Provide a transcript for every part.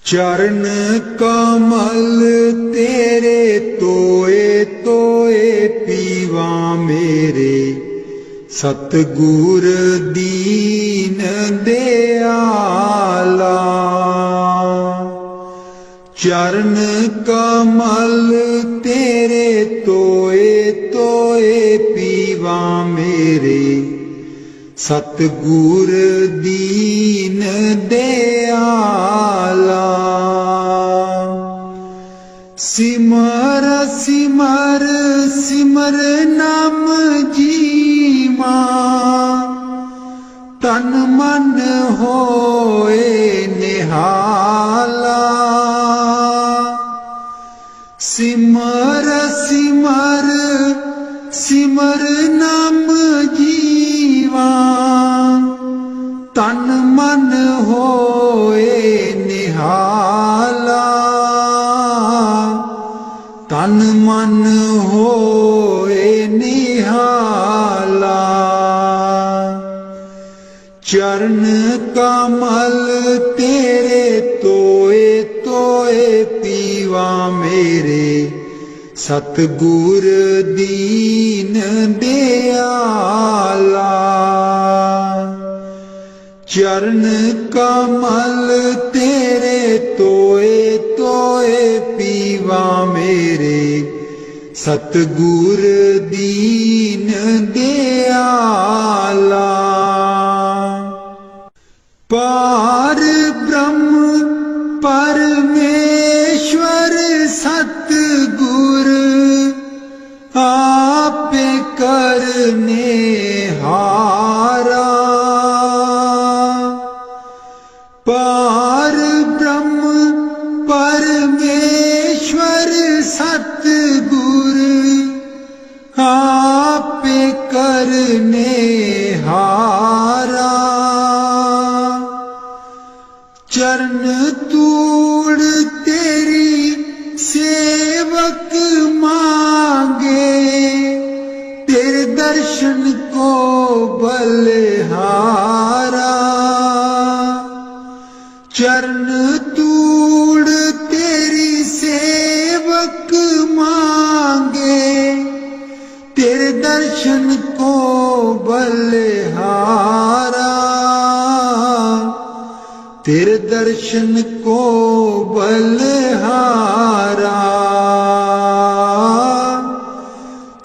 चरण कमल तेरे तोए तोए पीवा मेरे, सतगुर दीन दयाला। चरण कमल तेरे तोए तोए पीवा मेरे, सतगुर दीन दयाला। सिमर सिमर सिमर नाम जीवा, तन मन होए निहाला। सिमर सिमर सिमर नाम जीवा, तन मन होए निहाला। तन मन होए निहाला। चरण कमल तेरे तोए तोए पीवा मेरे, सतगुर दीन दयाला। चरण कमल तेरे तोए तोए पीवा मेरे, सतगुर दीन दयाला। पार ब्रह्म परमेश्वर सतगुर, आपे करने हारा। पार ब्रह्म परमेश्वर सतगुर, आपे करने हारा। चरण तूड़ तेरी सेवक मांगे, तेरे दर्शन को बलिहारा। चरण तूड़ तेरी सेवक मांगे, तेरे दर्शन को बलिहारा। तेरे दर्शन को बलिहारा।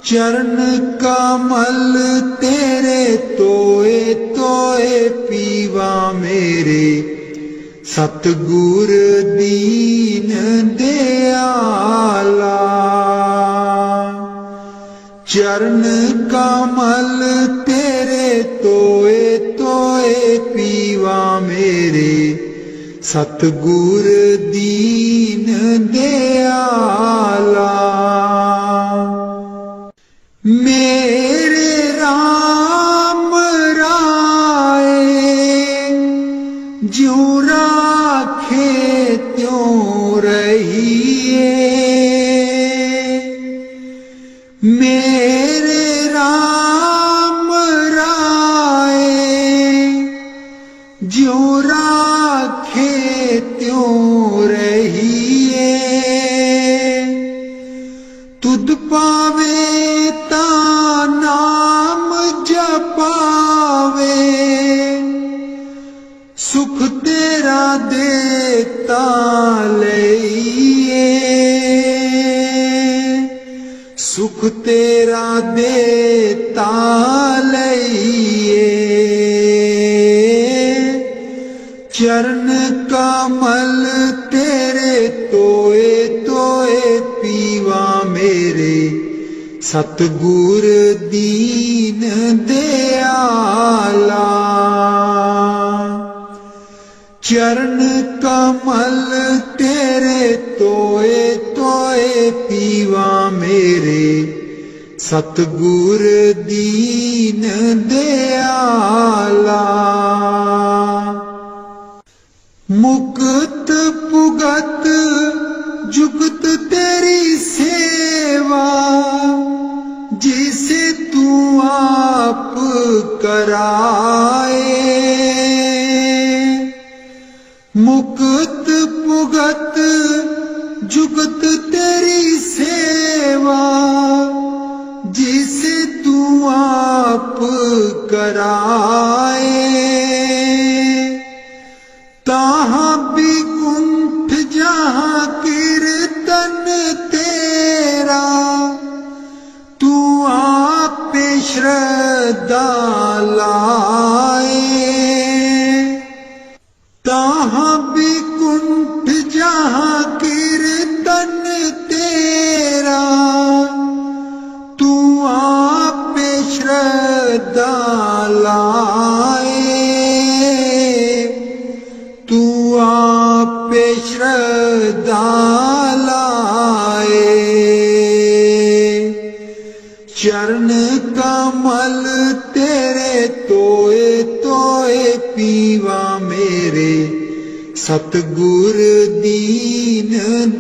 चरण कमल तेरे तोए तोए पीवा मेरे, सतगुर दीन दयाला। चरण कमल तेरे तोए तोए पीवा मेरे, सतगुर दीन दयाला। मेरे राम राय ज्यों राखे त्यों रहिए। मेरे राम राय ज्यों राखे त्यों रहिए। तुध पावे ता नाम जपावे, सुख तेरा देता लइए। सुख तेरा देता लइए। चरण कमल तेरे तोए तोए पीवा मेरे, सतगुर दीन दयाला। चरण कमल तेरे तोए तोए पीवा मेरे, सतगुर दीन दयाला। मुक्त पुगत जुगत तेरी सेवा, जिसे तू आप कराए। मुक्त पुगत जुगत तेरी सेवा, जिसे तू आप कराए। ताहाँ भी कुंठ जहाँ कीर्तन तेरा, तू आप श्रद्धा लाए। ताहाँ भी कुंठ जहाँ कीर्तन तेरा, तू आप श्रद्धा लाए। तू आप श्रद्धा लाए। चरण कमल तेरे तोए तोए पीवा मेरे, सतगुर दीन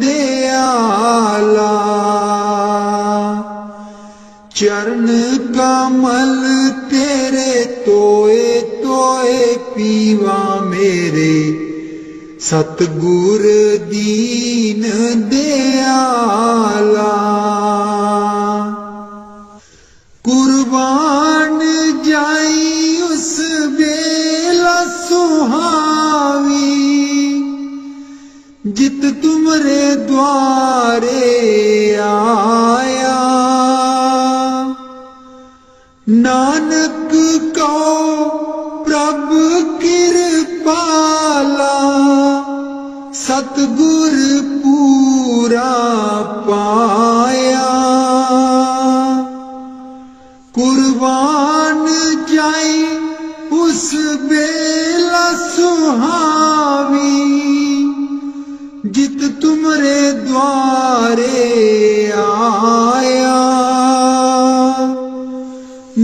दयाला। चरण कमल तेरे तोए तोए पीवा मेरे, सतगुर दीन दयाला। कुर्बान जाई उस बेला सुहावी, जित तुमरे द्वारे आया। नानक को प्रभु कृपाला, सतगुर पूरा पाया। कुर्बान जाई उस बेला सुहावी, जित तुमरे द्वारे आया।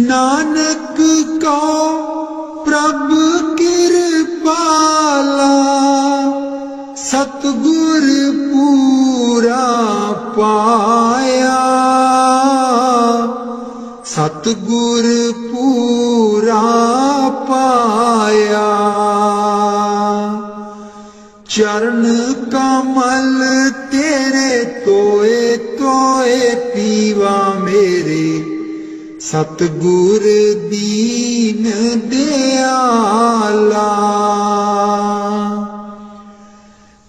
नानक को प्रभु कृपाला, सतगुर पूरा पाया। सतगुर पूरा पाया। चरण कमल तेरे तोए तोए पीवा मेरे, सतगुर दीन दयाला।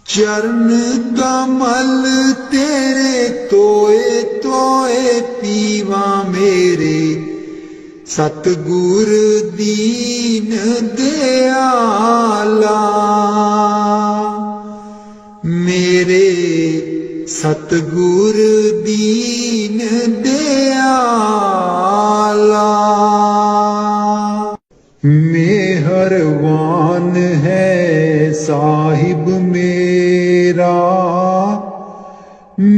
चरण कमल तेरे तोए तोए पीवा मेरे, सतगुर दीन दयाला। मेरे सतगुर दीन दयाला। मेहरबान है साहिब मेरा,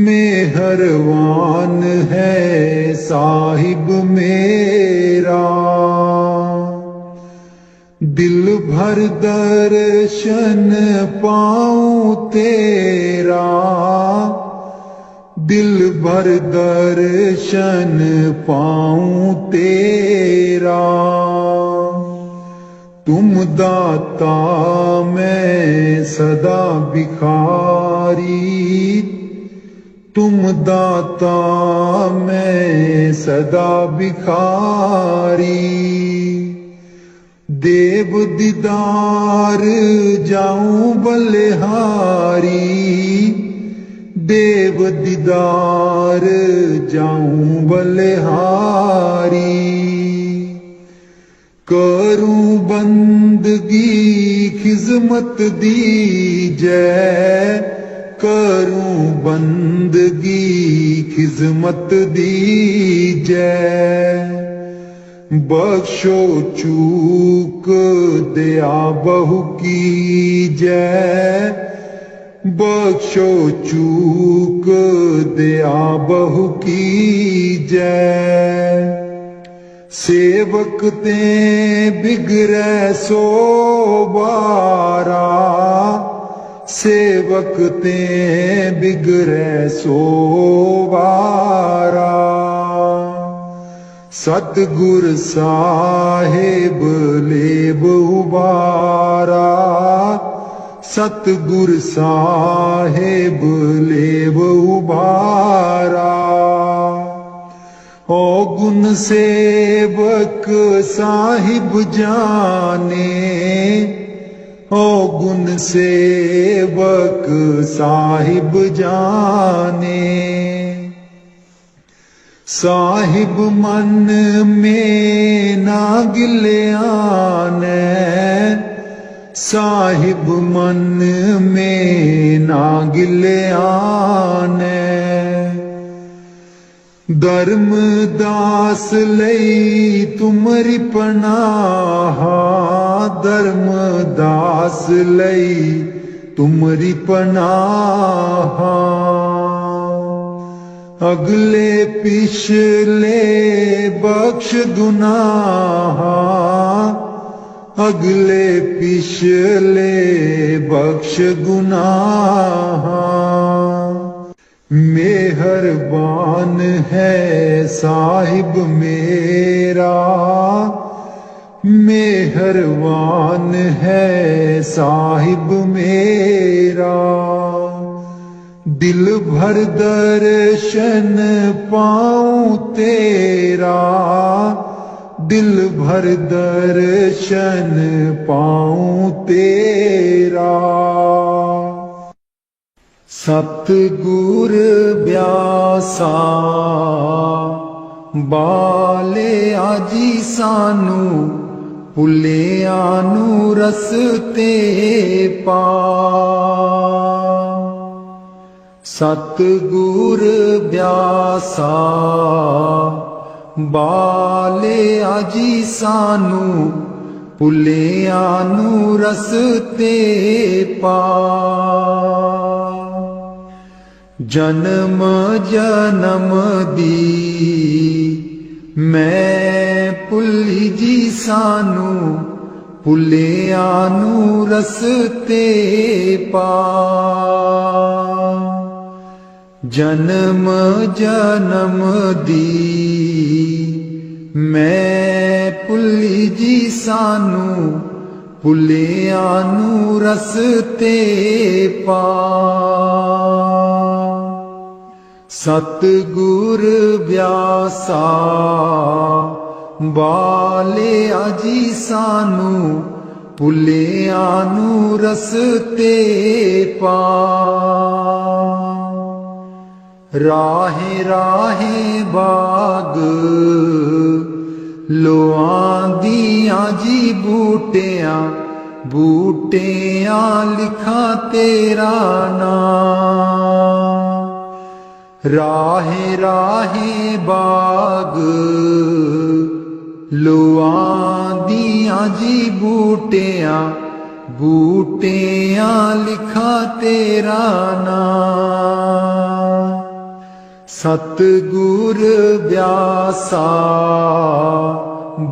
मेहरबान है साहिब मेरा। दिल भर दर्शन पाऊं तेरा, दिल भर दर्शन पाऊं तेरा। तुम दाता मैं सदा भिखारी, तुम दाता मैं सदा भिखारी। देव दीदार जाऊं बलिहारी, देव दीदार जाऊं बलिहारी। करूं बंदगी खिजमत दीजै, करूं बंदगी खिजमत दीजै। बख्शो चूक दया बहु कीजै, बख्शो चूक दया बहु कीजै। सेवक ते बिगड़ै सो बारा, सेवक ते बिगड़ै सो बारा। सतगुर साहिब लेब उबारा, सतगुर साहेब लेव उबारा। ओ गुण सेवक साहिब जाने, ओ गुण सेवक साहिब जाने। साहिब मन में ना गिल्याने, साहिब मन में ना गिल्याने। धर्मदास लई तुमरी पनाह, धर्मदास लई तुमरी पनाह। अगले पिछले बख्श गुनाह, अगले पिछले बख्श गुनाह। मेहरबान है साहिब मेरा, मेहरबान है साहिब मेरा। दिल भर दर्शन पाऊं तेरा, दिल भर दर्शन पाऊं तेरा। सतगुर ब्यासा बाले आजी सानू, भुलिया नू रस्ते पा। सतगुर ब्यासा बाले आजी सानू, भुलिया नू रस्ते पा। जन्म जन्म दी मैं भुली जी सानू, भुलिया नू रस्ते पा। जन्म जन्म दी मैं भुली जी सानू, भुलिया नू रस्ते पा। सतगुर ब्यासा बाले आजी सानू, भुलिया नू रस्ते पा। राहे राहे बाग लोआंदियां जी बूटियां, बूटियां लिखा तेरा नाम। राहे राहे बाग लोआंदियां जी बूटियां, बूटियां लिखा तेरा नाम। सतगुर ब्यासा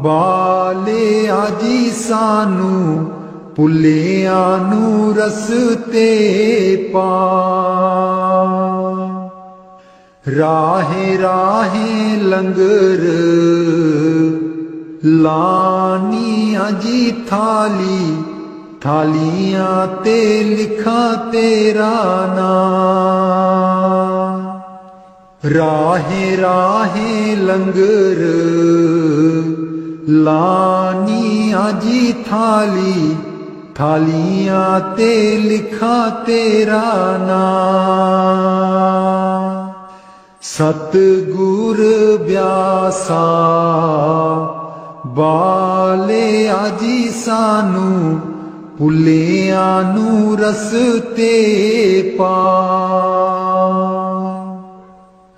बाले आजी सानू, भुलिया नू रस्ते पा। राहे राहे लंगर लानी आजी थाली, थालियां ते लिखा तेरा नाम। राहे राहे लंगर लानी आजी थाली, थालियां ते लिखा तेरा नाम। सतगुर ब्यासा बाले आजी सानू, भुलिया नू रस्ते पा।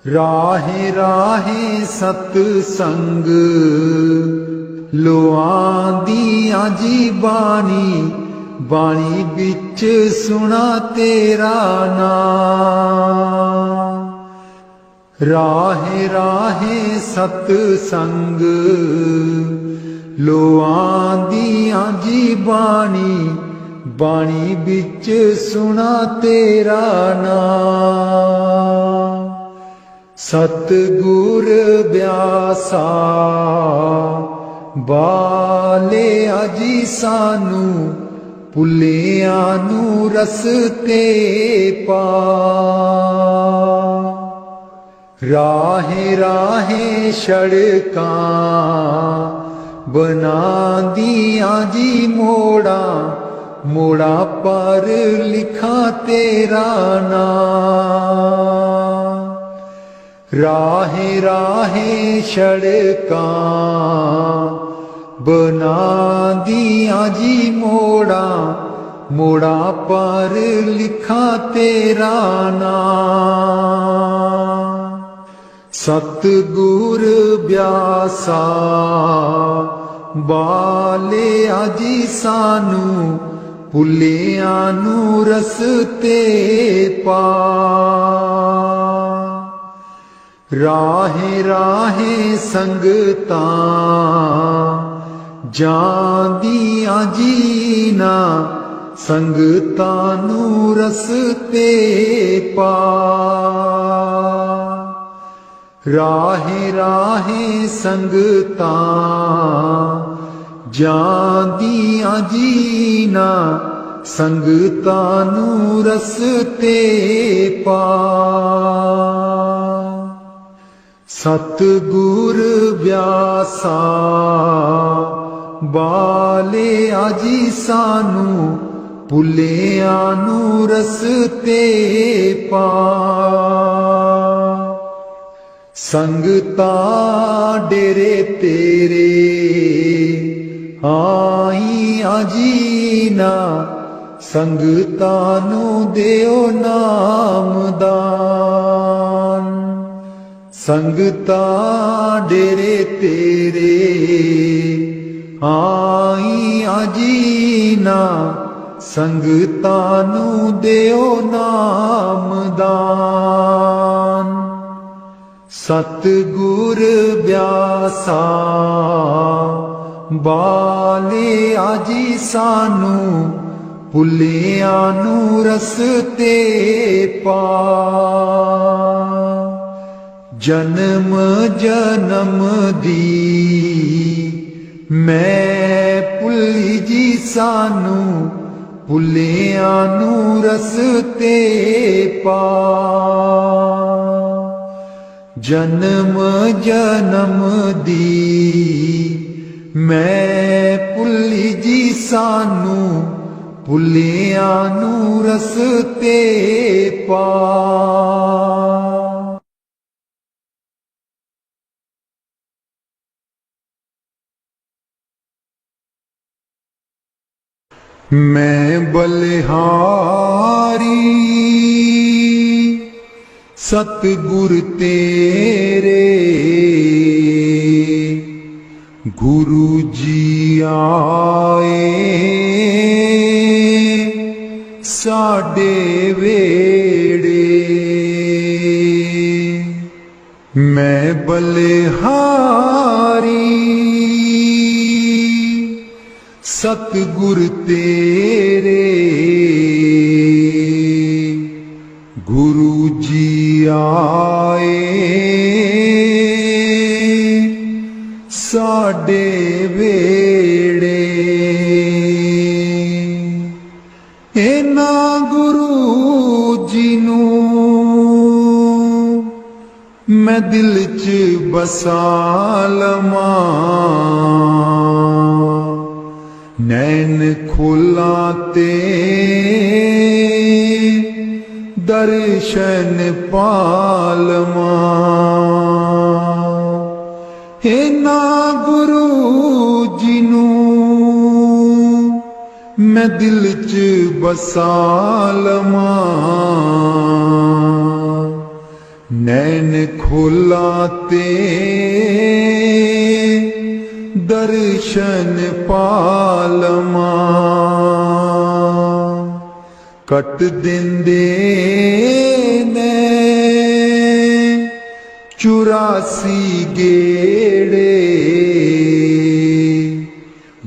राहे राहे सतसंग लोआंदियां जी बाणी, बाणी बिच सुना तेरा नाम। राहे राहे सतसंग लोआंदियां जी बाणी, बाणी बिच सुना तेरा नाम। सतगुर ब्यासा बाले आजी सानू, ਭੁੱਲਿਆਂ ਨੂੰ ਰਸਤੇ ਪਾ। ਰਾਹੇ ਰਾਹੇ ਸੜਕਾਂ ਬਣਾਉਂਦੀਆਂ ਜੀ ਮੋੜਾਂ, ਮੋੜਾਂ ਪਰ ਲਿਖਾਂ ਤੇਰਾ ਨਾਂ। ਰਾਹੇ ਰਾਹੇ ਸੜਕਾਂ ਬਣਾਉਂਦੀਆਂ ਜੀ ਮੋੜਾਂ, ਮੋੜਾਂ ਪਰ ਲਿਖਾਂ ਤੇਰਾ ਨਾਂ। ਸਤਿਗੁਰ ਬਿਆਸਾ ਬਾਲਿਆ ਜੀ ਸਾਨੂੰ, ਭੁੱਲਿਆਂ ਨੂੰ ਰਸਤੇ ਪਾ। ਰਾਹੇ ਰਾਹੇ ਸੰਗਤਾਂ ਜਾਂਦੀਆਂ ਜੀ ਨਾ, ਸੰਗਤਾਂ ਨੂੰ ਰਸਤੇ ਪਾ। ਰਾਹੇ ਰਾਹੇ ਸੰਗਤਾਂ ਜਾਂਦੀਆਂ ਜੀ ਨਾ, ਸੰਗਤਾਂ ਨੂੰ ਰਸਤੇ ਪਾ। ਸਤਿਗੁਰ ਬਿਆਸਾ ਬਾਲਿਆ ਜੀ ਸਾਨੂੰ, ਭੁੱਲਿਆਂ ਨੂੰ ਰਸਤੇ ਪਾ। ਸੰਗਤਾਂ ਡੇਰੇ ਤੇਰੇ ਆਈਆਂ ਜੀ ਨਾ, ਸੰਗਤਾਂ ਨੂੰ ਦਿਓ ਨਾਮਦਾਨ। ਸੰਗਤਾਂ ਡੇਰੇ ਤੇਰੇ ਆਈਆਂ ਜੀ ਨਾ, ਸੰਗਤਾਂ ਨੂੰ ਦਿਓ ਨਾਮਦਾਨ। ਸਤਿਗੁਰ ਬਿਆਸਾ ਬਾਲਿਆ ਜੀ ਸਾਨੂੰ, ਭੁੱਲਿਆਂ ਨੂੰ ਰਸਤੇ ਪਾ। ਜਨਮ ਜਨਮ ਦੀ ਮੈਂ ਭੁੱਲੀ ਜੀ ਸਾਨੂੰ, ਭੁੱਲਿਆਂ ਨੂੰ ਰਸਤੇ ਪਾ। ਜਨਮ ਜਨਮ ਦੀ ਮੈਂ ਭੁੱਲੀ ਜੀ ਸਾਨੂੰ, ਭੁੱਲਿਆਂ ਨੂੰ ਰਸਤੇ ਪਾ। ਮੈਂ ਬਲਿਹਾਰੀ ਸਤਿਗੁਰ ਤੇਰੇ, ਗੁਰੂ ਜੀ ਆਏ ਸਾਡੇ ਵੇੜੇ। ਮੈਂ ਬਲਿਹਾਰੀ ਸਤਿਗੁਰ ਤੇਰੇ, ਗੁਰੂ ਜੀ ਆਏ ਸਾਡੇ ਵੇੜੇ। ਇਹਨਾਂ ਗੁਰੂ ਜੀ ਨੂੰ ਮੈਂ ਦਿਲ 'ਚ ਬਸਾ ਲਵਾਂ, ਨੈਣ ਖੋਲਾਂ ਤੇ ਦਰਸ਼ਨ ਪਾ ਲਵਾਂ। ਇਹਨਾਂ ਗੁਰੂ ਜੀ ਨੂੰ ਮੈਂ ਦਿਲ 'ਚ ਬਸਾ ਲਵਾਂ, ਨੈਣ ਖੋਲਾਂ ਤੇ ਦਰਸ਼ਨ ਪਾ ਲਵਾਂ। ਕੱਟ ਦਿੰਦੇ ਨੇ 84 ਗੇੜੇ,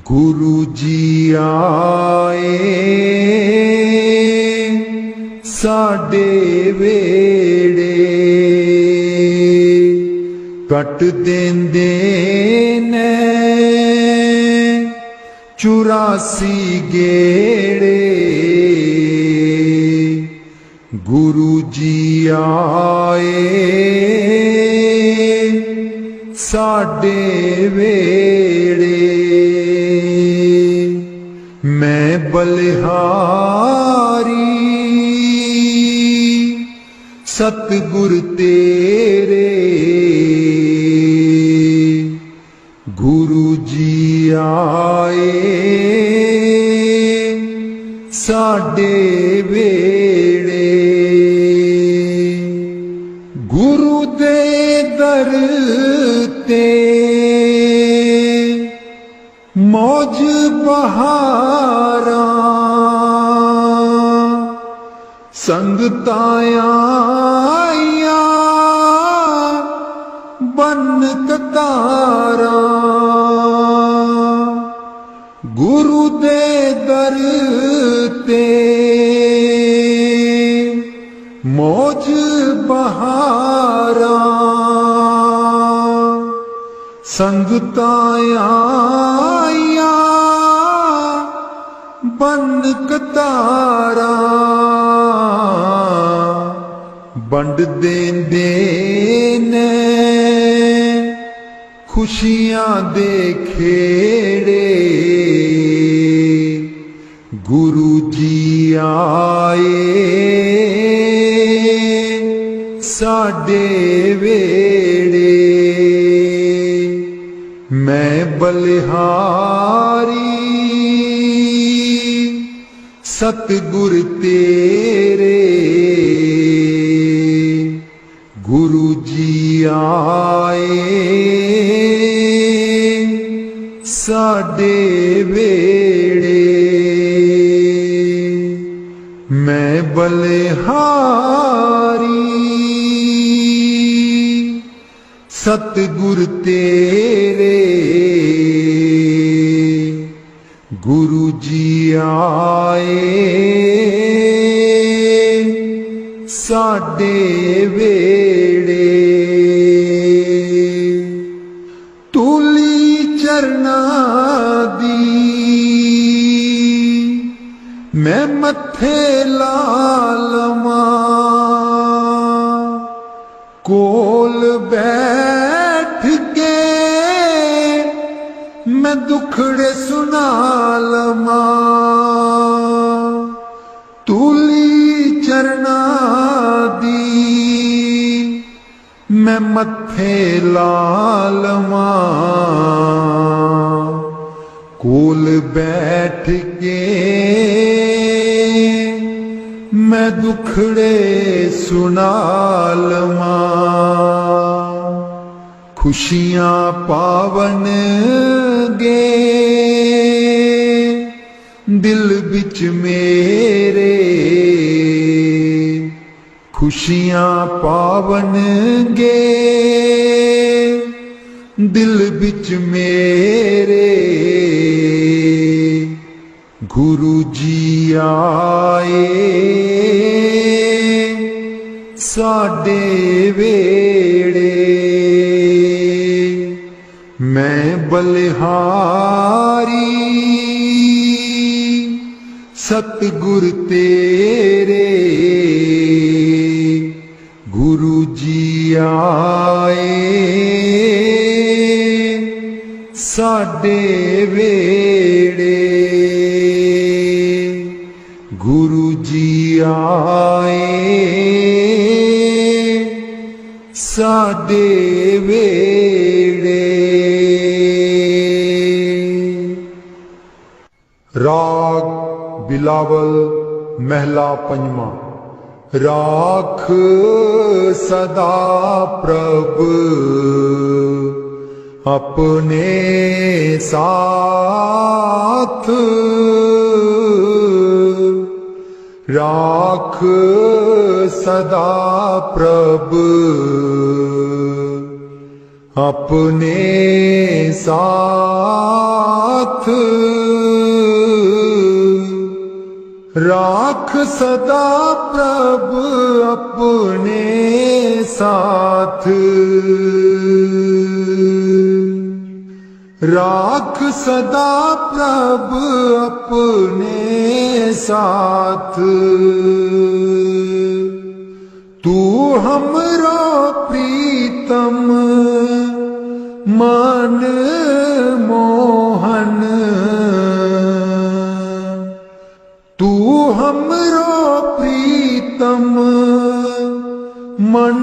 ਗੁਰੂ ਜੀ ਆਏ ਸਾਡੇ ਵੇੜੇ। ਕੱਟ ਦਿੰਦੇ ਨੇ 84 गेड़े गुरु जी आए साडे वेड़े। मैं बलिहारी सतगुर तेरे गुरु जी आए साडे वेड़े। गुरु दे दर ते मौज बहारा संगतां आईयां बन कतारा। गुरु दे दर ते मौज बहारा संगतां आईयां बन कतारा। बंड देंदे ने खुशियां दे खेड़े गुरु जी आए साडे वेड़े। मैं बलिहारी सतगुर तेरे गुरु जी आए साडे वेड़े। मैं बलिहारी सतगुर तेरे गुरु जी आए साडे वेड़े। तूली चरना दी मैं मथे ला लवां कोल बैठ के मैं दुखड़े सुना लवां। तूली चरना दी मैं मथे ला लवां कोल बैठ के मैं दुखड़े सुना लवां। खुशियां पावन गे दिल बिच मेरे खुशियां पावन गे दिल बिच मेरे गुरु जी आए साडे वेड़े। मैं बलिहारी सतगुर तेरे गुरु जी आए साडे वेड़े। गुरु जी आए साडे वेड़े। राग बिलावल महला पंजवा। राख सदा प्रभ अपने साथ राख सदा प्रभ अपने साथ राख सदा प्रभ अपने साथ राख सदा प्रभ अपने साथ। तू हमरो प्रीतम मन मोहन। तू हमरो प्रीतम मन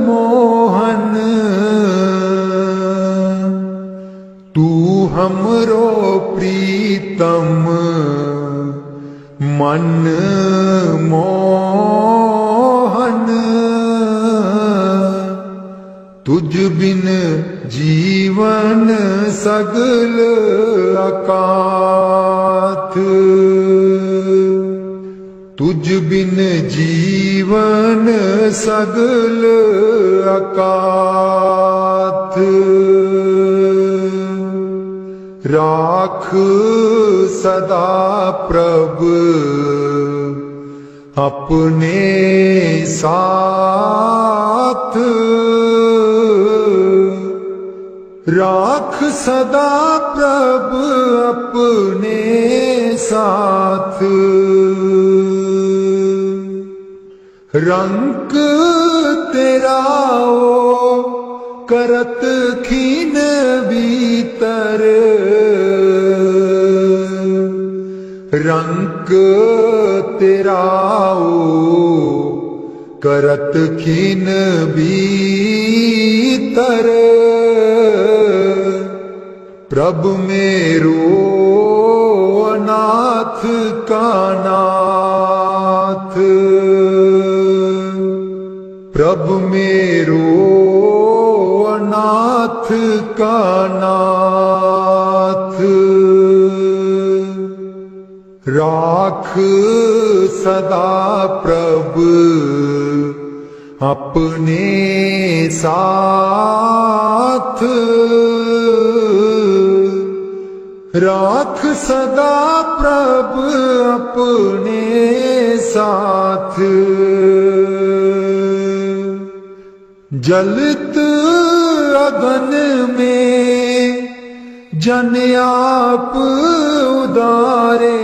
मोहन। तू हमरो प्रीतम मन मोहन। तुझ बिन जीवन सगल अकाथ। तुझ बिन जीवन सगल अकाथ। राख सदा प्रभ अपने साथ। राख सदा प्रभ अपने साथ। रंक तेरा ओ करत खीन भीतर। रंक तेरा ओ करत खीन भीतर। प्रभु मेरो अनाथ का नाथ। प्रभु मेरो अनाथ का नाथ। राख सदा प्रभु अपने साथ। राख सदा प्रभु अपने साथ। जलत अगन में जन आप उदारे।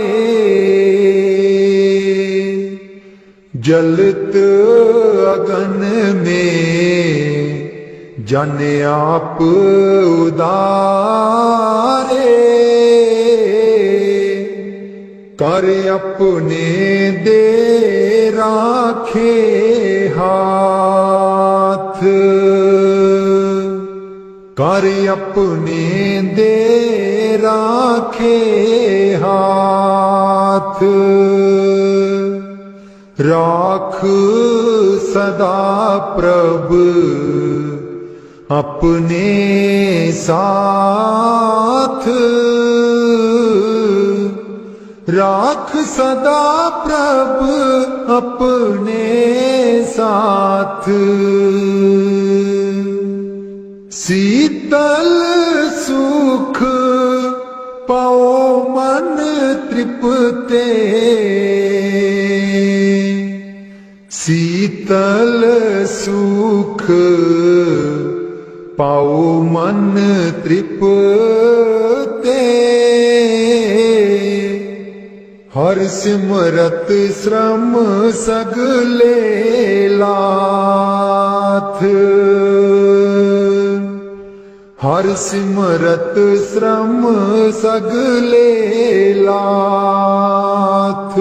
जलत अगन में जन आप उदारे। कर अपने दे राखे हाथ। कर अपने दे राखे हाथ। राख सदा प्रभु अपने साथ। राख सदा प्रभु अपने साथ। शीतल सुख पाओ मन तृप्ते। शीतल सुख पाओ मन तृप्ते। हर सिमरत श्रम सगले लाथ। हर सिमरत श्रम सगले लाथ।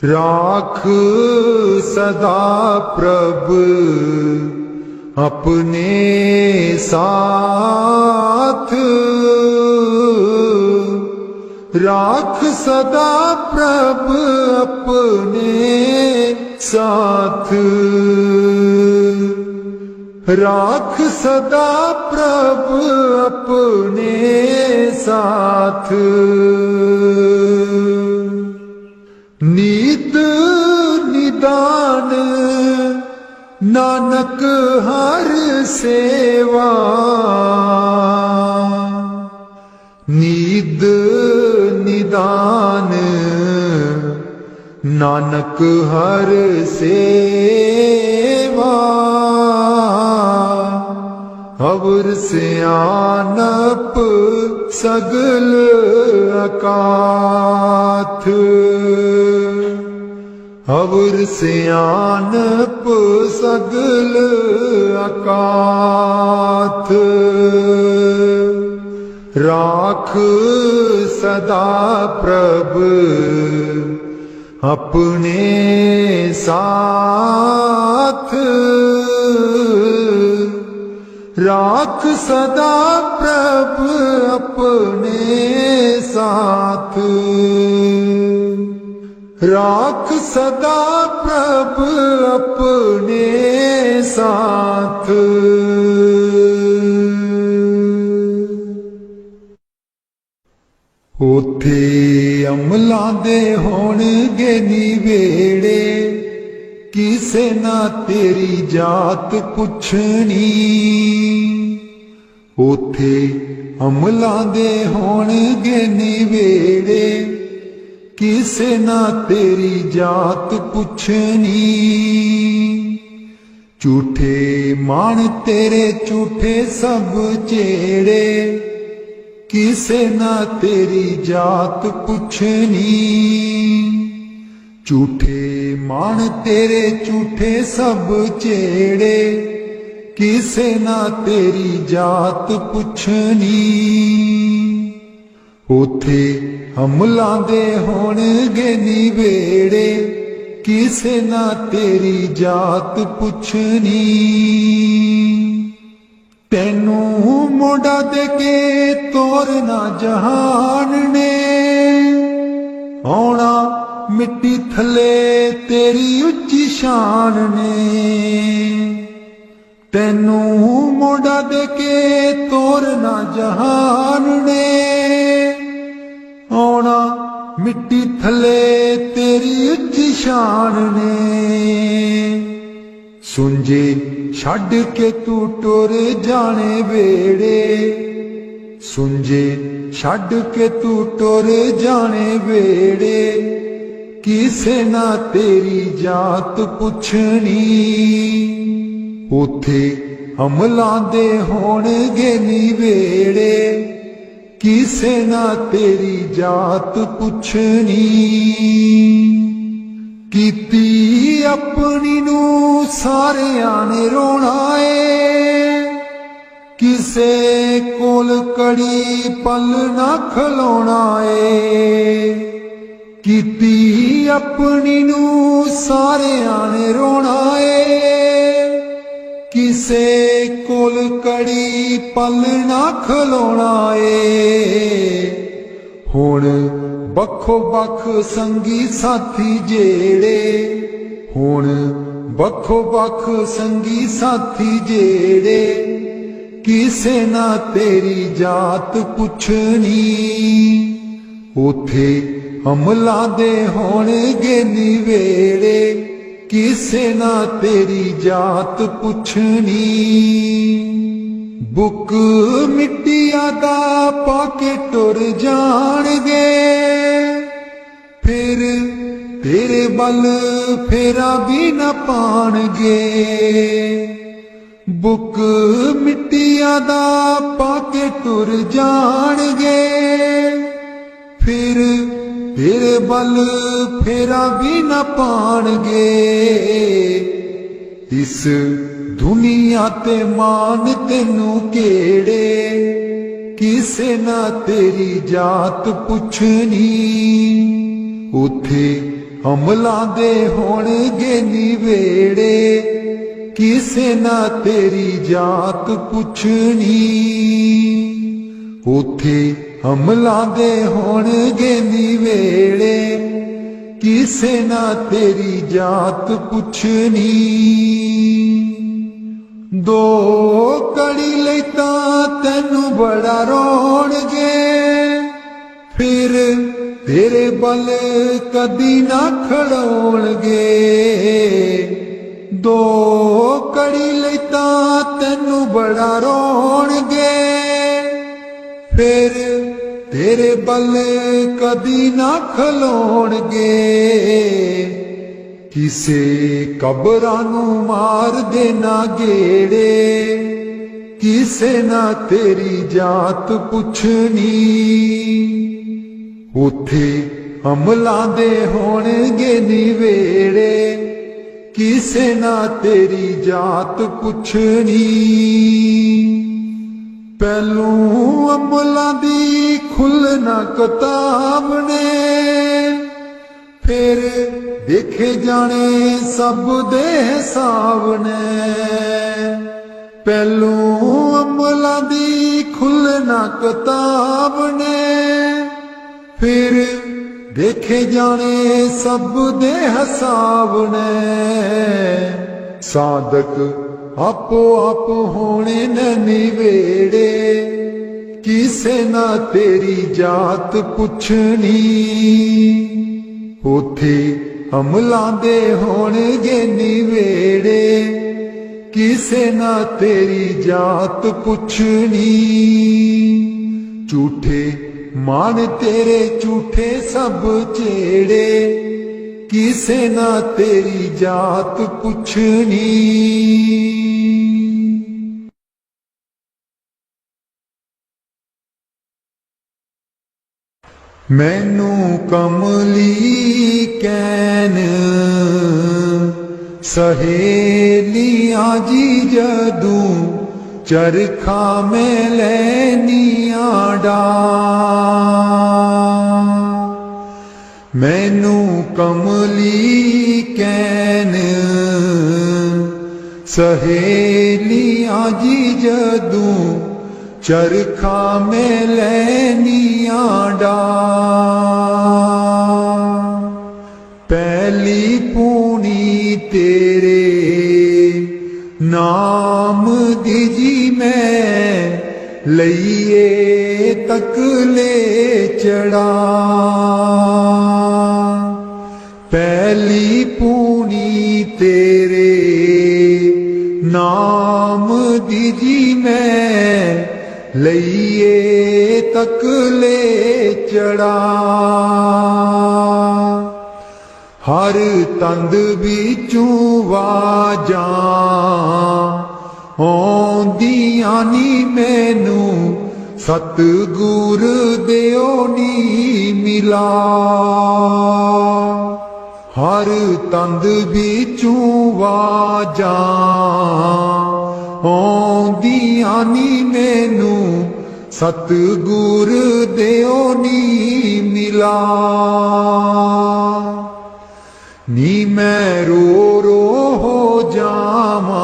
राख सदा प्रभु अपने साथ। राख सदा प्रभु अपने साथ। राख सदा प्रभु अपने साथ। नीत निदान नानक हर सेवा। नीद निदान नानक हर सेवा। अवर सियानप सगल अकाथ अवर सियानप सगल अकाथ राख सदा प्रभ अपने साथ राख सदा प्रभ अपने साथ राख सदा प्रभ अपने साथ। उथे अमलां दे होणगे निवेड़े किसे ना तेरी जात पुछनी उथे अमलां दे होणगे निवेड़े किसे ना तेरी जात पुछनी झूठे मान तेरे झूठे सब चेड़े किसे ना तेरी जात पुछनी झूठे मान तेरे झूठे सब चेड़े किसे ना तेरी जात पुछनी उथे अमलां दे होणगे निवेड़े किसे ना तेरी जात पुछनी तेनू मोड़ा दे के तोरना जहान ने आना मिट्टी थले तेरी उच्ची शान ने तेनू मोड़ा दे के तोरना जहान ने आना मिट्टी थले तेरी उच्ची शान ने सुंजे छड़ के तू टुर जाने वेड़े सुंजे छड़ के तू टुर जाने वेड़े किसे ना तेरी जात पुछनी उथे अमलां दे होणगे निवेड़े किसे ना तेरी जात पुछनी कीती अपनी नू सारियां ने रोना है किसे कोल कड़ी पल ना खलोना है कीती अपनी नू सारियां ने रोना है किसे कोल कड़ी पल ना खलोना है हुण बखो बख संगी साथी जेड़े हुण बखो बख संगी साथी जेड़े किसे ना तेरी जात पुछनी उथे अमलां दे होणगे निवेड़े किसे ना तेरी जात पुछनी बुक मिट्टिया दा पाके टुर जाणगे फिर तेरे बल फेरा भी न पाणगे बुक मिट्टिया दा पाके टुर जाणगे फिर तेरे बल फेरा भी न पाणगे इस दुनिया ते मान तेनू केड़े किसे ना तेरी जात पुछनी उथे अमलां दे होणगे निवेड़े किसे ना तेरी जात पुछनी उथे अमलां दे होणगे निवेड़े किसे ना तेरी जात पुछनी दो कड़ी लई तां तैनू बड़ा रोणगे फिर तेरे बल कदी ना खड़ोणगे दो कड़ी लई तां तैनू बड़ा रोणगे फिर तेरे बल कदी ना खलोणगे किसे कबरां नू मार देना गेड़े किसे ना तेरी जात पुछनी। उथे अमलां दे होणगे निवेड़े, किसे ना तेरी जात पुछनी। पहलू अमलां दी खुलना किताब ने, फिर देखे जाने सब दे हिसाब ने। पहलू अमलां दी खुलना किताब ने, फिर देखे जाने सब दे हिसाब ने। साधक आपो आप होने न निवेड़े, किसे ना तेरी जात पुछनी। उथे अमलां दे होणगे निवेड़े, किसे ना तेरी जात पुछनी। झूठे मान तेरे झूठे सब चेड़े, किसे ना तेरी जात पुछनी। मैनू कमली कैन सहेलियां जी जदूं, चरखा में लैनियां डा। मैनू कमली कैन सहेलियां जी जदूं, चरखा में लैनियां डा। पहली पूनी तेरे नाम दी जी मैं, लइए तक ले चढ़ा। पहली पूनी तेरे नाम दी जी मैं, लइए तक ले चढ़ा। हर तंद बिचूं वाजां आउंदियां नी मैनू, सतगुर दिओ नी मिला। हर तंद बिचूं वाजां आउंदियां नी मैनू, सतगुर दिओ नी मिला। नी मैं रो रो हो जावां,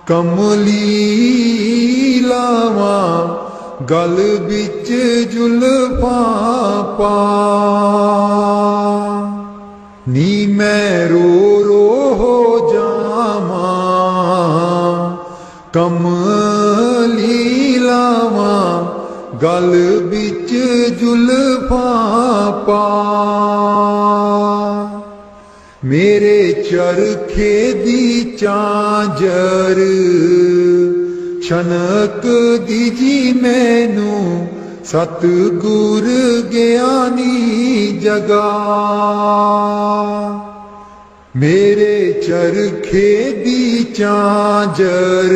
कमली लावां गल बिच जुल्फां पा। नी मैं रो रो हो जावां, कमली लावां गल बिच जुल्फां पा। मेरे चरखे दी चांजर छनक दी जी मैनू, सतगुर ज्ञानी जगा। मेरे चरखे दी चांजर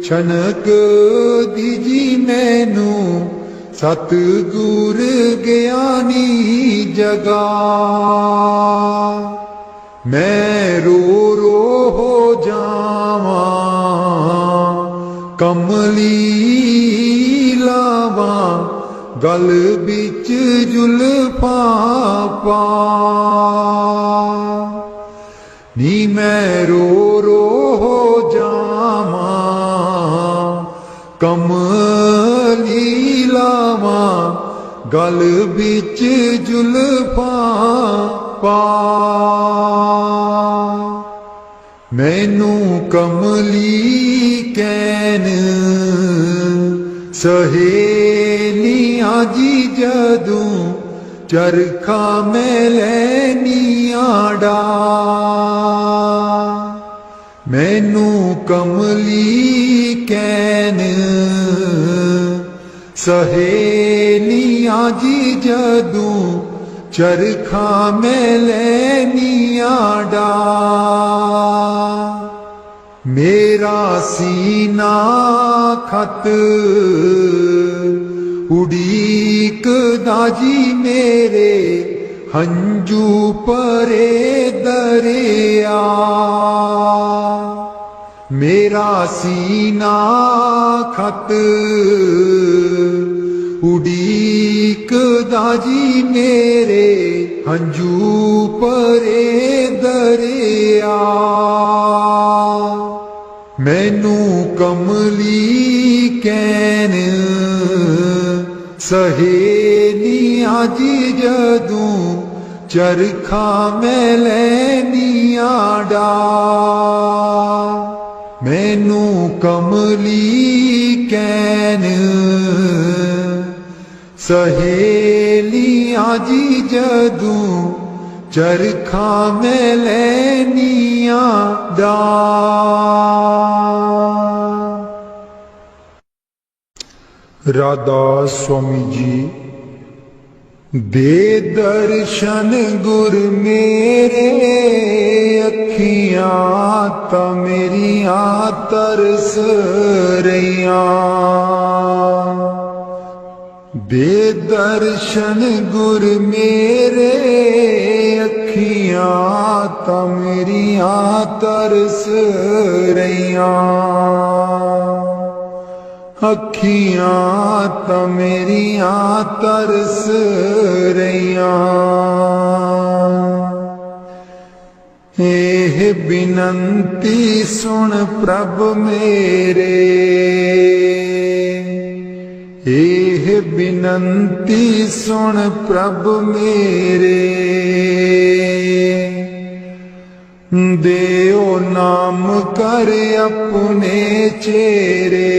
छनक दी जी मैनू, सतगुर ज्ञानी जगा। मैं रो रो हो जावां, कमली लावां गल बिच जुल्फां पा। नी मैं रो रो हो जावां, कमली लावां गल बिच जुल्फां पा। मैनू कमली कैन सहेलियां जी जदूं, चरखा में लैनियां डा। मैनू कमली कैन सहेलियां जी जदूं, चरखा में लैनियां डा। मेरा सीना खत उड़ीक दाजी मेरे हंजू परे दरिया। मेरा सीना खत उड़ीक दाजी मेरे हंजू परे दरिया। मैनू कमली कैन सहेनी आजी जदूं चरखा मैं लैनिया डा। मैनू कमली कैन सहेली आजी जदूं चरखा मैं लैनिया डा। राधा स्वामी जी दे दर्शन गुर मेरे अखियां ता मेरिया तरस रहिया। दे दर्शन गुर मेरे अखियां ता मेरिया तरस रहिया। अखियां ता मेरिया तरस रहिया। एह बिनंती सुन प्रभ मेरे। एह बिनंती सुन प्रभ मेरे। देओ नाम कर अपने चेरे।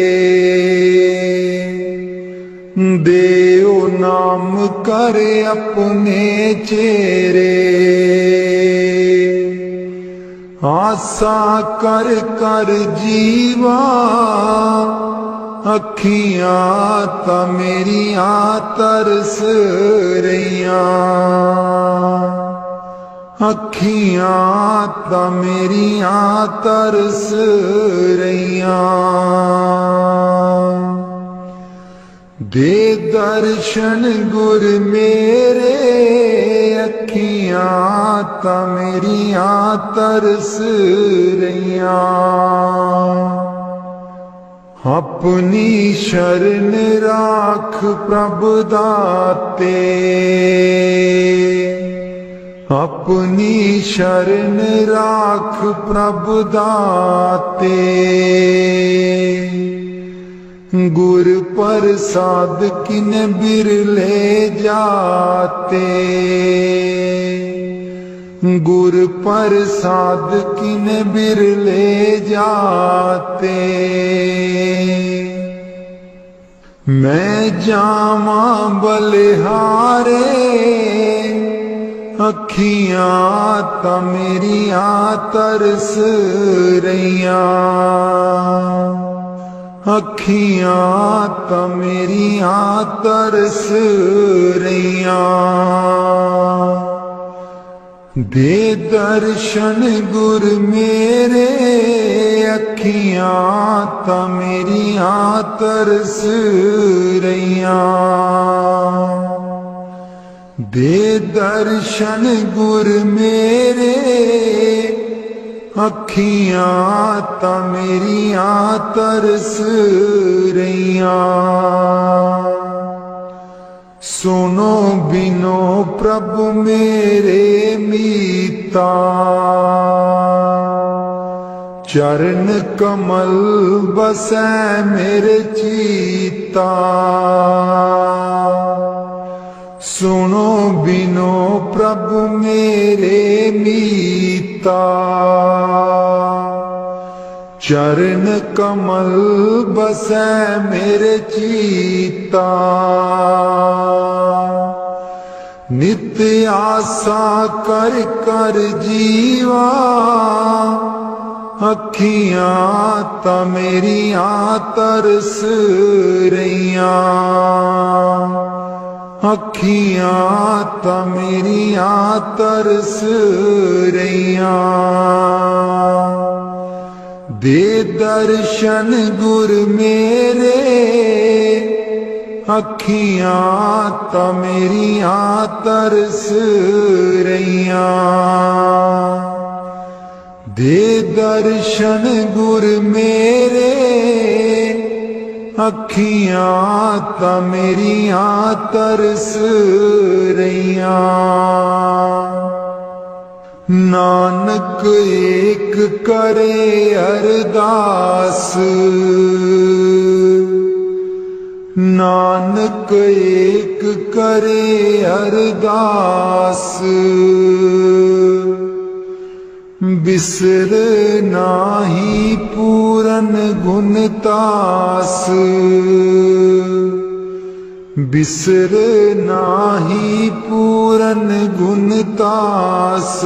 देओ नाम कर अपने चेरे। आसा कर कर जीवा अखियां ता मेरिया तरस रहिया। अखियां ता मेरिया तरस रहिया। दे दर्शन गुर मेरे अखियां ता मेरिया तरस रहिया। अपनी शरण राख प्रभु दाते। अपनी शरण राख प्रभु दाते। गुर प्रसाद किन बिरले जाते। गुर प्रसाद किन बिरले जाते। मैं जावा बलिहारे अखियां ता मेरिया तरस रहिया। अखियां ता मेरिया तरस रहिया। दे दर्शन गुर मेरे अखियां ता मेरिया तरस रहिया। दे दर्शन गुर मेरे अखियां ता मेरिया तरस रहिया। सुनो बिनो प्रभु मेरे मीता। चरण कमल बसै मेरे चीता। सुनो बिनो प्रभु मेरे मीता। चरण कमल बसै मेरे चीता। नित्य आशा कर कर जीवा अखियां ता मेरिया तरस रहिया। अखियां ता मेरिया तरस रहिया। दे दर्शन गुर मेरे, अखियां ता मेरियां तरस रहियां। दे दर्शन गुर मेरे, अखियां ता मेरियां तरस रहियां। नानक एक करे अरदास, नानक एक करे अरदास। बिसर नाही पूरन गुण तास, बिसर नाही पूरन गुण तास।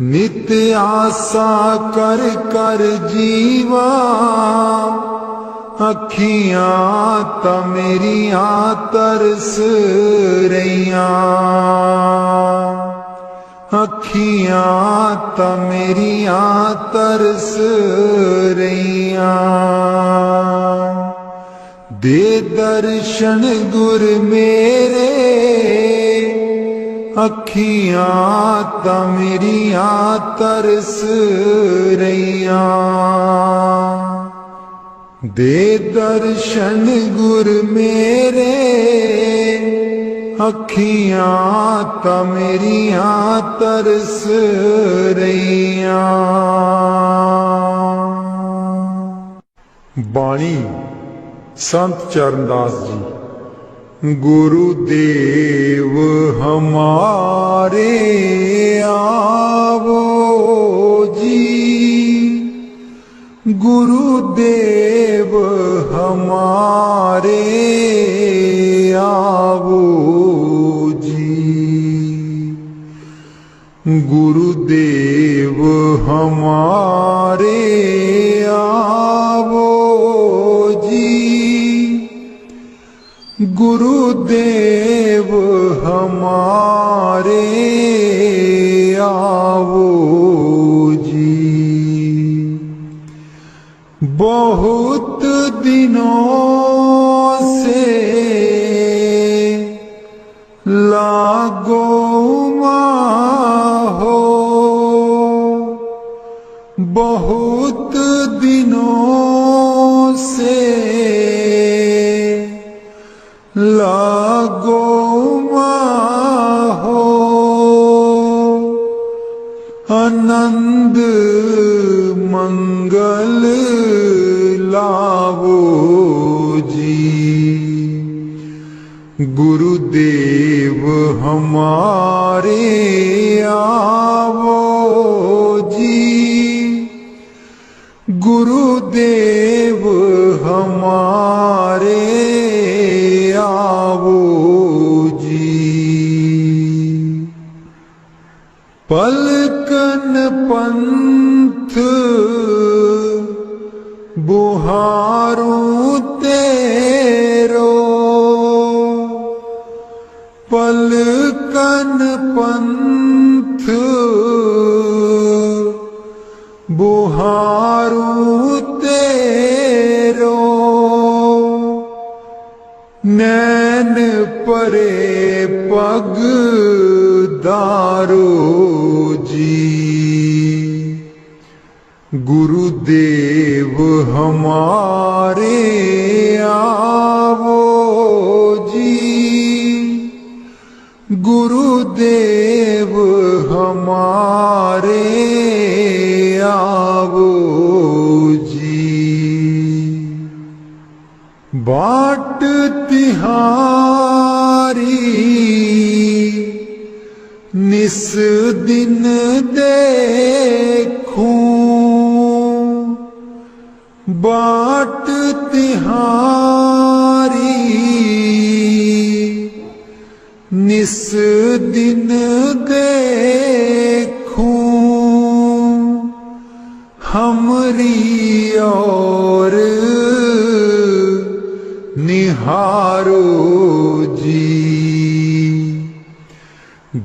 नित्य आसा कर कर जीवा, अखियां ता मेरियां तरस रहियां। अखियां ता मेरियां तरस रहियां। दे दर्शन गुर मेरे, अखियां ता मेरियां तरस रहियां। दे दर्शन गुर मेरे, अखियां ता मेरियां तरस रहियां। बाणी संत चरणदास जी। गुरुदेव हमारे आवो जी, गुरुदेव हमारे आवो जी। गुरुदेव हमारे आवो जी, गुरुदेव हमारे आवो जी। बहुत दिनों से लागो हो, बहुत दिनों से लागो हो। आनंद मंगल लावो जी। गुरुदेव हमारे आवो जी, गुरुदेव हमारे आवो जी। पलकन पंथ बुहारूं तेरो, पलकन पंथ बुहारूं तेरो। नैन परे पग दारो जी। गुरुदेव हमारे आवो जी, गुरुदेव हमारे आवो जी। बाट तिहारी निस दिन देखूं, बाट तिहारी निस दिन देखूं। हमरी और निहारो जी।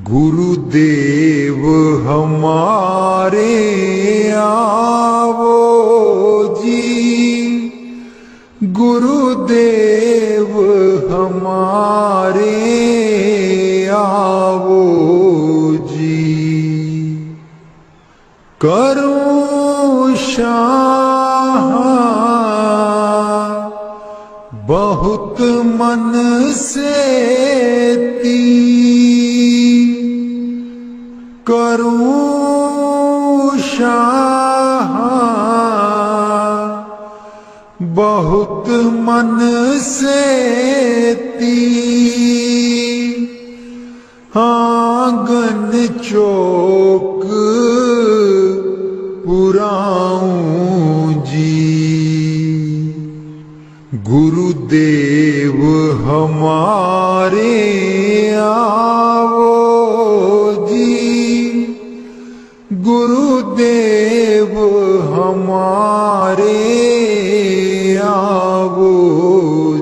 गुरुदेव हमारे करूं शाह बहुत मन से ती, करूं शाह बहुत मन से ती, आंगन चौक पुराऊं जी। गुरुदेव हमारे आओ जी, गुरुदेव हमारे आओ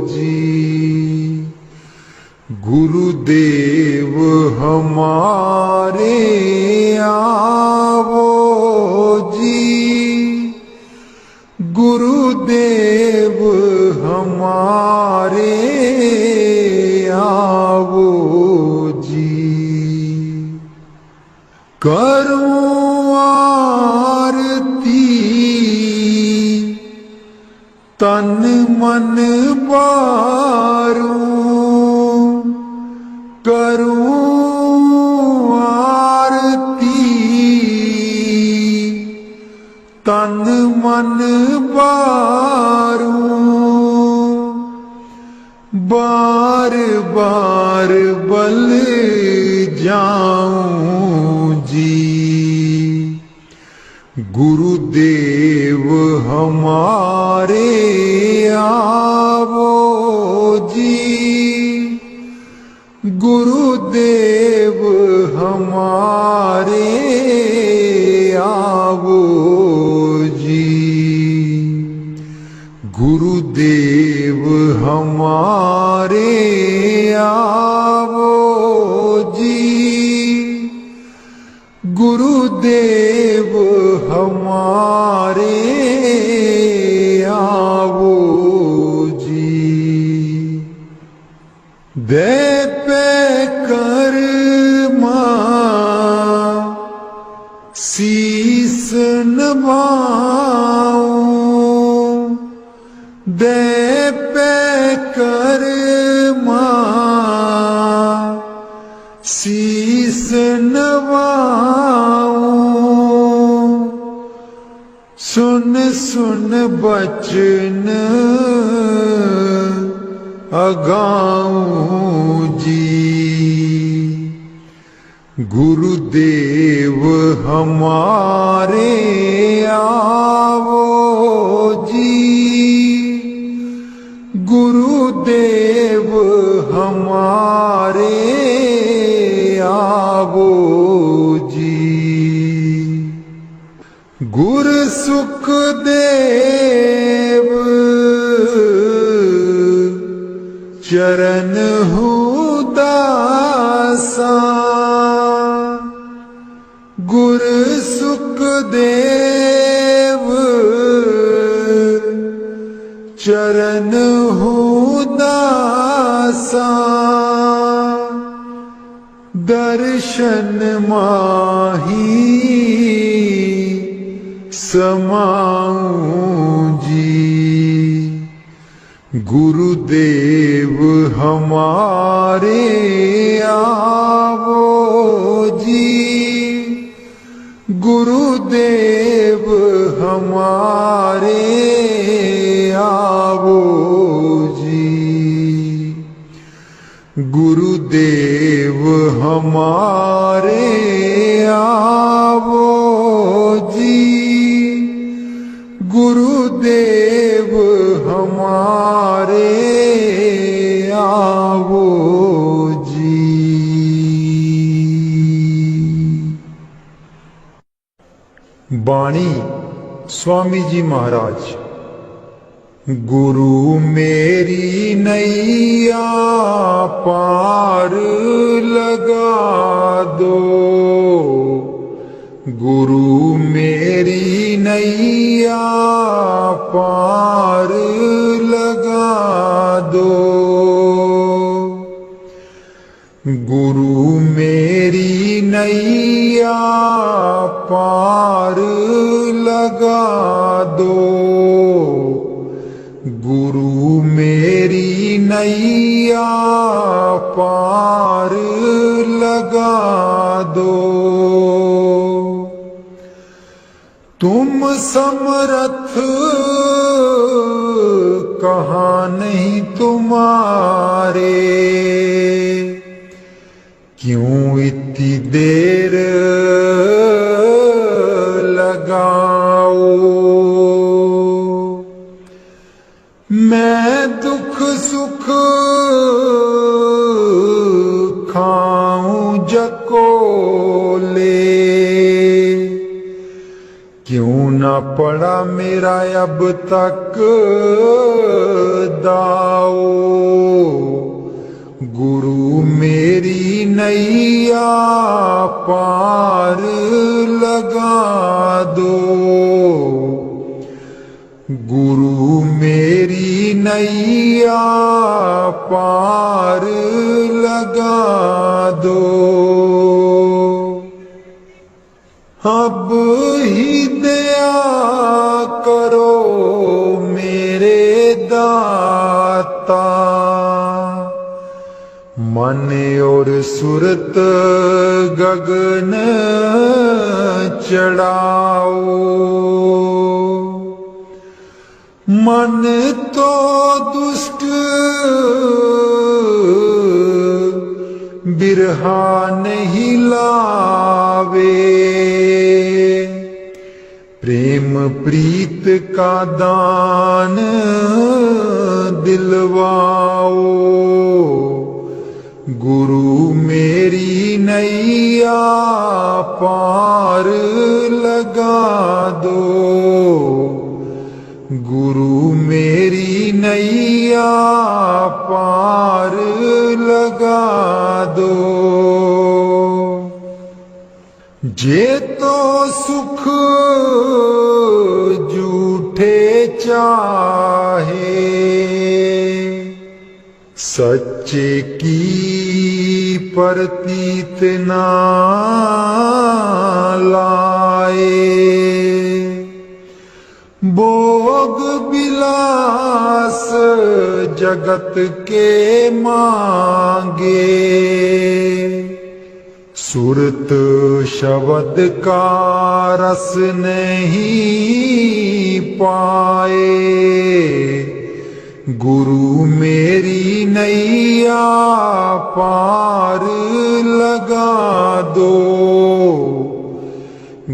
जी, गुरुदेव हमारे आओ जी, गुरुदेव हमारे आओ जी। करूं आरती तन मन बारूं, करूं आरती तन मन बारूं, बार बार बल जाऊं जी, गुरुदेव हमारे आओ जी, गुरुदेव हमारे आओ जी, गुरुदेव हमारे आओ जी, गुरुदेव हमारे आओ जी। दे पे कर्मा शीस नभाऊं, दे पे कर्मा शीस नभाऊं, सुन सुन बचन अगाऊं जी, गुरुदेव हमारे आओ जी, गुरुदेव हमारे आओ जी। गुर सुखदेव चरण दासा, गुर सुखदेव चरण दासा, दर्शन माही समाऊं जी, गुरुदेव हमारे आओ जी, गुरुदेव हमारे आओ जी, गुरुदेव हमारे आओ जी, गुरुदेव हमारे आओ जी। बाणी स्वामी जी महाराज। गुरु मेरी नैया पार लगा दो, गुरु मेरी नैया पार लगा दो, गुरु मेरी नैया पार लगा दो, गुरु मेरी नैया पार लगा दो। तुम समर्थ कहाँ नहीं तुम्हारे, क्यों इतनी देर लगाओ। मैं दुख सुख खाऊं जकोले, क्यों ना पड़ा मेरा अब तक दाओ। गुरु मेरी नैया पार लगा दो, गुरु मेरी नैया पार लगा दो। अब ही दया करो मेरे दाता, मन और सुरत गगन चढ़ाओ। मन तो दुष्ट बिरहा नहीं लावे, प्रेम प्रीत का दान दिलवाओ। गुरु मेरी नैया पार लगा दो, गुरु मेरी नैया पार लगा दो। जे तो सुख झूठे चाहे, सच्चे की प्रतीत ना लाए। भोग विलास जगत के मांगे, सुरत शब्द का रस नहीं पाए। गुरु मेरी नैया पार लगा दो,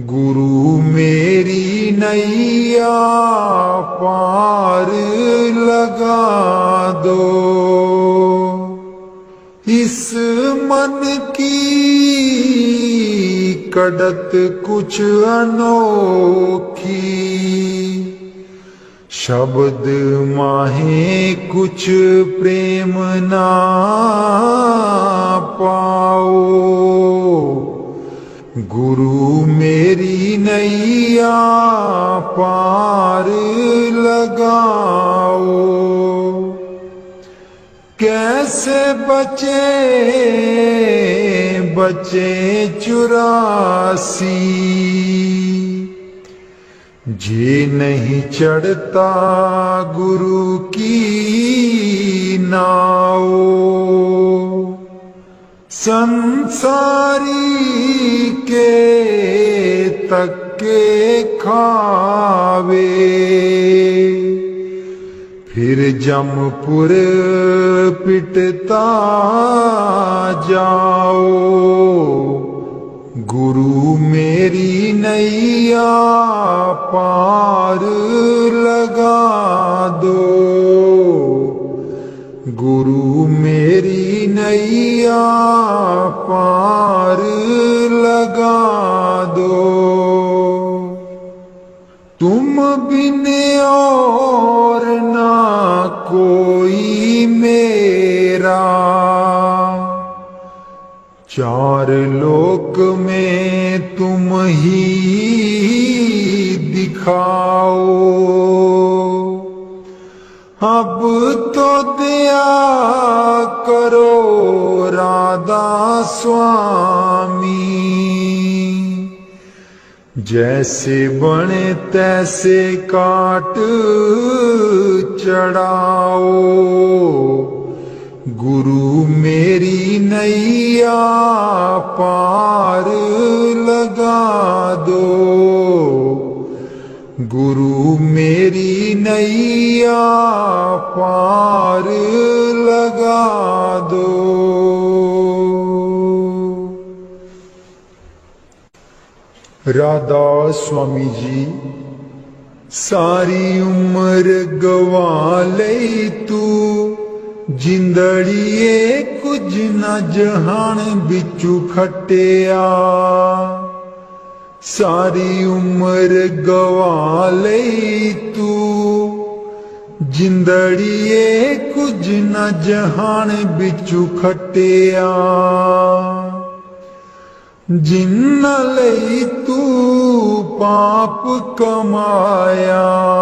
गुरु मेरी नैया पार लगा दो। इस मन की कड़त कुछ अनोखी, शब्द माहे कुछ प्रेम ना पाओ। गुरु मेरी नैया पार लगाओ। कैसे बचे बचे 84, जे नहीं चढ़ता गुरु की नाव। संसारी के तक्के खावे, फिर जमपुर पिटता जाओ। गुरु मेरी नैया पार लगा दो, गुरु मेरी नैया पार लगा दो। तुम बिन और ना कोई मेरा, चार लोक में तुम ही दिखाओ। अब तो दया करो राधा राधा स्वामी। जैसे बने तैसे काट चढ़ाओ, गुरु मेरी नैया पार लगा दो। गुरु मेरी नैया पार लगा दो। राधा स्वामी जी सारी उम्र गवा ले तू, जिंदड़िए कुछ न जहान बिचू खटिया। सारी उम्र गवा ले तू, जिंदड़िए कुछ न जहान बिचू खटिया। जिन्ना लई तू पाप कमाया,